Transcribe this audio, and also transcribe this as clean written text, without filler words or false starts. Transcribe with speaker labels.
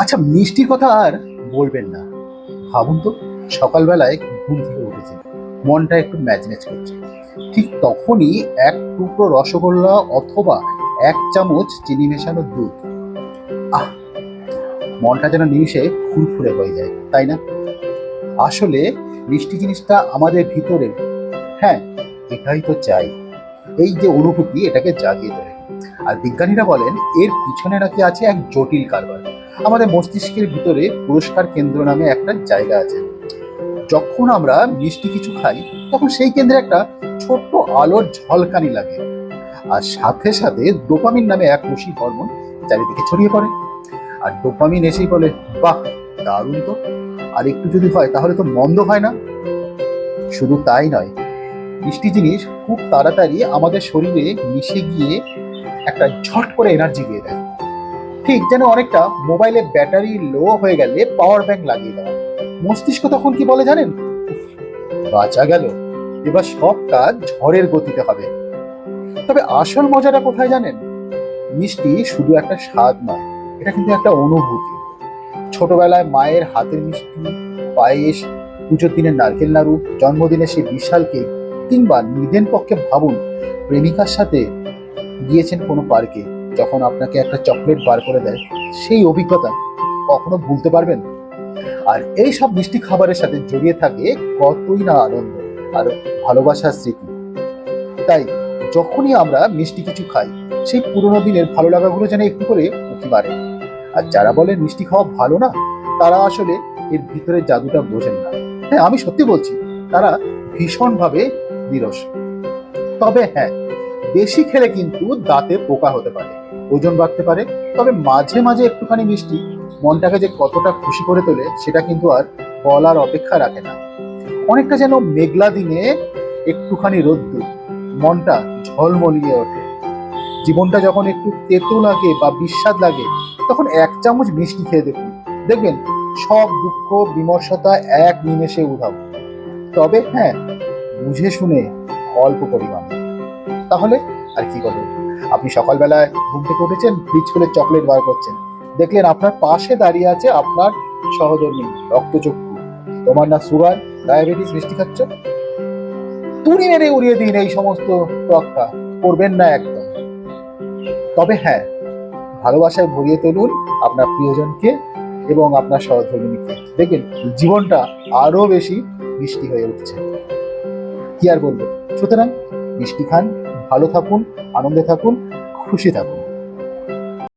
Speaker 1: আচ্ছা, মিষ্টির কথা আর বলবেন না। ভাবুন তো, সকালবেলায় ঘুম থেকে উঠেছে, মনটা একটু ম্যাজনেজ করছে, ঠিক তখনই এক টুকরো রসগোল্লা অথবা এক চামচ চিনি মেশানো দুধ, আহ, মনটা যেন নিমিষে ফুরফুরে হয়ে যায়, তাই না? আসলে মিষ্টি জিনিসটা আমাদের ভিতরে, হ্যাঁ, এটাই তো চাই। এই যে অনুভূতি, এটাকে জাগিয়ে তোলে। আর বিজ্ঞানীরা বলেন এর পিছনে নাকি আছে এক জটিল কারবার। আমাদের মস্তিষ্কের ভিতরে পুরস্কার কেন্দ্র নামে একটা জায়গা আছে। যখন আমরা মিষ্টি কিছু খাই, তখন সেই কেন্দ্রে একটা ছোট্ট আলোর ঝলকানি লাগে, আর সাথে সাথে ডোপামিন নামে এক খুশি হরমোন চারিদিকে ছড়িয়ে পড়ে। আর ডোপামিন এসেই বলে, বাহ, দারুণ তো, আর একটু যদি হয় তাহলে তো মন্দ হয় না। শুধু তাই নয়, মিষ্টি জিনিস খুব তাড়াতাড়ি আমাদের শরীরে মিশে গিয়ে একটা ঝট করে এনার্জি দিয়ে দেয়। ঠিক যেন অনেকটা মোবাইলের ব্যাটারি লো হয়ে গেলে পাওয়ার ব্যাংক লাগিয়ে দেওয়া। মস্তিষ্ক তখন কি বলে জানেন? উফ, বাঁচা গেল, এবার সব কাজ ঝড়ের গতিতে হবে। তবে আসল মজাটা কোথায় জানেন? মিষ্টি শুধু একটা স্বাদ নয়, এটা কিন্তু একটা অনুভূতি। ছোটবেলায় মায়ের হাতের মিষ্টি, পায়েস, পুজোর দিনের নারকেল নাড়ু, জন্মদিনে সেই বিশাল কেক, কিংবা নিদেন পক্ষে ভাবুন প্রেমিকার সাথে গিয়েছেন কোনো পার্কে, যখন আপনাকে একটা চকলেট বার করে দেয়, সেই অভিজ্ঞতা কখনো ভুলতে পারবেন? আর এই সব মিষ্টি খাবারের সাথে জড়িয়ে থাকে কতই না আনন্দ আর ভালোবাসার স্মৃতি। তাই যখনই আমরা মিষ্টি কিছু খাই, সেই পুরোনো দিনের ভালো লাগাগুলো যেন একটু করে উঁকি মারে। আর যারা বলেন মিষ্টি খাওয়া ভালো না, তারা আসলে এর ভিতরে জাদুটা বোঝেন না। হ্যাঁ, আমি সত্যি বলছি, তারা ভীষণভাবে নিরস। তবে হ্যাঁ, বেশি খেলে কিন্তু দাঁতে পোকা হতে পারে, ওজন বাড়তে পারে। তবে মাঝে মাঝে একটুখানি মিষ্টি মনটাকে যে কতটা খুশি করে তোলে, সেটা কিন্তু আর বলার অপেক্ষা রাখে না। অনেকটা যেন মেঘলা দিনে একটুখানি রোদ্দুর, মনটা ঝলমলিয়ে ওঠে। জীবনটা যখন একটু তেতো লাগে বা বিস্বাদ লাগে, তখন এক চামচ মিষ্টি খেয়ে দেখুন, দেখবেন সব দুঃখ বিমর্ষতা এক নিমেষে উধাও। তবে হ্যাঁ, বুঝে শুনে, অল্প পরিমাণে। তাহলে আর কি করবেন? আপনি সকালবেলায় ঘুম থেকে উঠেছেন, ফ্রিজ খুলে চকলেট বার করছেন, দেখলেন আপনার পাশে দাঁড়িয়ে আছে আপনার সহধর্মী, রক্তচক্ষু। তোমার না সুগার, ডায়াবেটিস, মিষ্টি খাচ্ছ? তুড়ি মেরে উড়িয়ে দিন এই সমস্ত তোয়াক্কা, করবেন না একদম। তবে হ্যাঁ, ভালোবাসায় ভরিয়ে তুলুন আপনার প্রিয়জনকে এবং আপনার সহধর্মিণীকে, দেখবেন জীবনটা আরো বেশি মিষ্টি হয়ে উঠছে। কি আর বলবো? সুতরাং মিষ্টি খান, ভালো থাকুন, আনন্দে থাকুন, খুশি থাকুন।